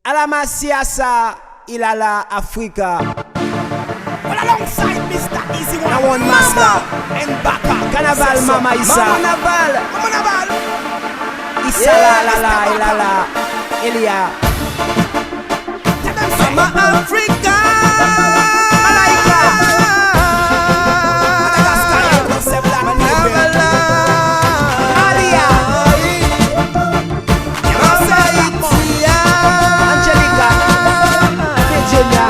À la Masiasa, il a la Africa. Well, alongside Mr. Easy One, Now one master. and Baka. Kanaval Mama Issa. Mama Naval. Mama Naval. Issa la Elia. Mama Africa. Malaika. Alia. Angelica. Virginia.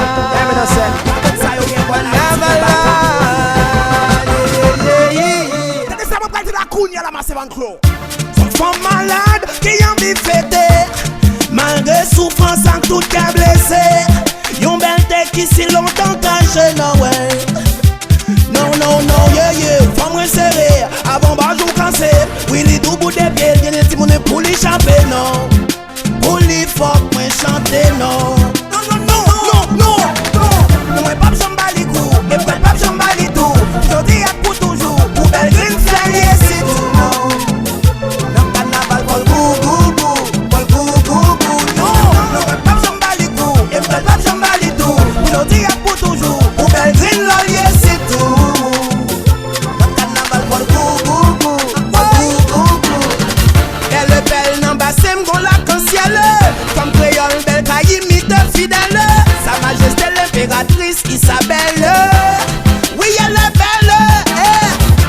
Son femme malade qui en vit fêté, malgré souffrance en tout cas blessé. Yon belle tête qui si longtemps caché, no way. Non, yeah, yeah. Femme resserrée, avant bas jour cassé. Oui, les deux bouts de pied, y'en a des monnaies pour l'échapper, non. Pour les fuck, moi chanter, non. Non, moi pas j'emballe les coups, et pas j'emballe les tout. Je dis à pour toujours, pour belle green flag, yes, c'est tout, non. L'homme kanaval, bol gou, non, moi pas j'emballe les coups, et pas j'emballe les tout. Je dis à pour toujours, pour belle green lol, yes, c'est tout. L'homme kanaval, bol gou. Elle belle n'en basse, m'gon la cancielle. Comme créole, belle caïmite fidèle. Sa majesté l'impératrice Isabelle. Oui, elle est belle.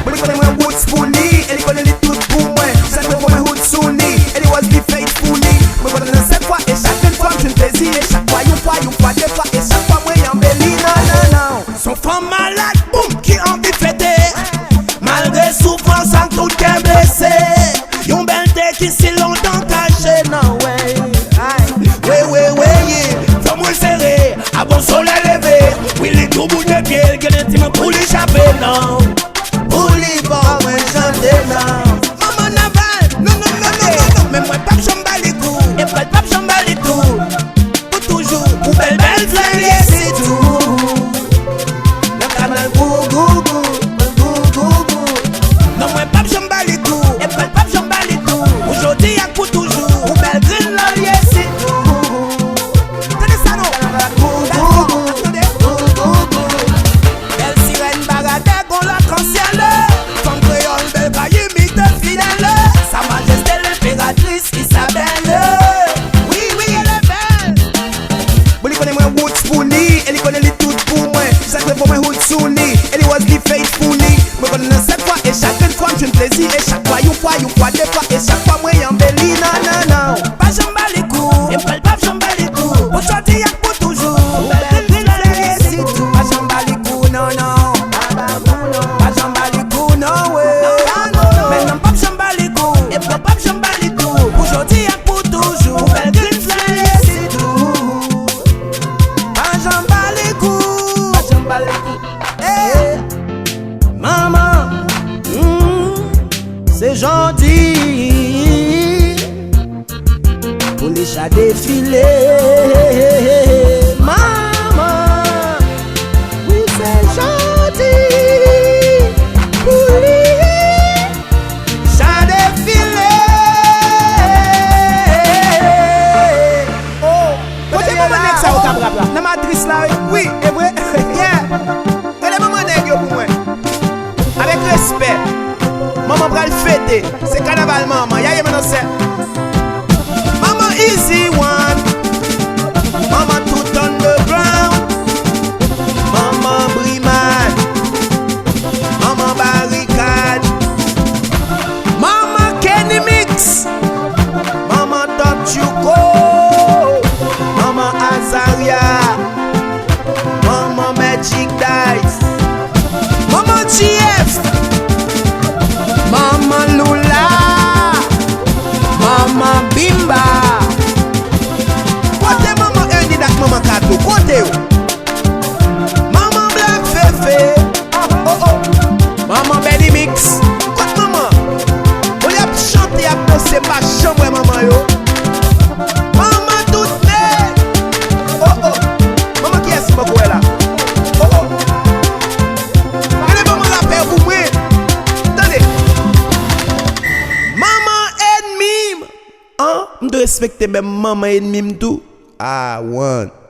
But elle connaît moi Wood Spoonie. Elle connaît les toutes pour moi. Ça fait pour moi Hood Sunni. Elle was be faithfully. Me connaît cette fois et chaque fois je ne plaisir. Et chaque fois, une fois, deux fois. Et chaque fois moi y'embellis. Non. Son femme malade, boum, qui en vit fêter. Malgré souffrance en tout cas blessé. Yon belle tête qui si longtemps caché. Non, ouais. Femme serrée, à bon soleil levé. Oui, les deux bouts de pied, qu'elle est intime pour l'échapper, non. Pour les bords, moi chanter, non. Maman Naval, non. Mais moi, pas j'emballe les coups. Et pas j'emballe les tout. Pour toujours, pour belle flingue, et c'est tout. Le canal gou. Non, moi, pas j'emballe les coups. Et pas j'emballe les tout. Aujourd'hui, à pour toujours. Pour belle green lol, et c'est tout. Isabelle, oui, elle est belle. But elle connaît moi Wood Spoonie. Elle connaît les toutes pour moi. Ça fait pour moi Hood Sunni. Elle was be faithfully. Me connaît cette fois et chaque fois je ne plaisir. Et chaque fois, une fois, deux fois. Et chaque fois moi y'embellis. Non. Pas j'emballe les coups. Et pas j'emballe les coups. Aujourd'hui y'a pour toujours. C'est tout. Pas j'emballe les coups, non. Pas j'emballe les coups, non, ouais. Mais non, pas j'emballe les coups. Et pas j'emballe les coups. Aujourd'hui y'a pour toujours. Belle green flag, c'est tout. Pas j'emballe les coups. Hey. Maman, c'est gentil. Pour les chats défiler. Maman, oui c'est gentil. Pour les chats défiler. Côté maman nèg ça au cap là. La matrice là, oui, est vrai. Yeah. Regardez maman nèg yo pour moi. Avec respect. Maman pral fêter. C'est kanaval maman. Ya maintenant c'est. Maman easy one. Maman tout on the ground. Maman brimade. Maman barricade. Maman Kenny Mix. Maman Top Chuko. Maman Azaria. Maman Magic Dice. Maman GF. Maman Lula. Maman Bimba. Côté maman Andy dak maman Kato. Côté ou. Maman Black Fefe. Oh. Maman Belly Mix. Côté maman. On y a chanté à danser pas chambre maman yo. Maman toute mère. Oh. Maman qui est-ce que là? Oh. Allez maman la paix pour moi. Attendez. Maman ennemi. Hein? Je respecte même maman ennemi tout. I want.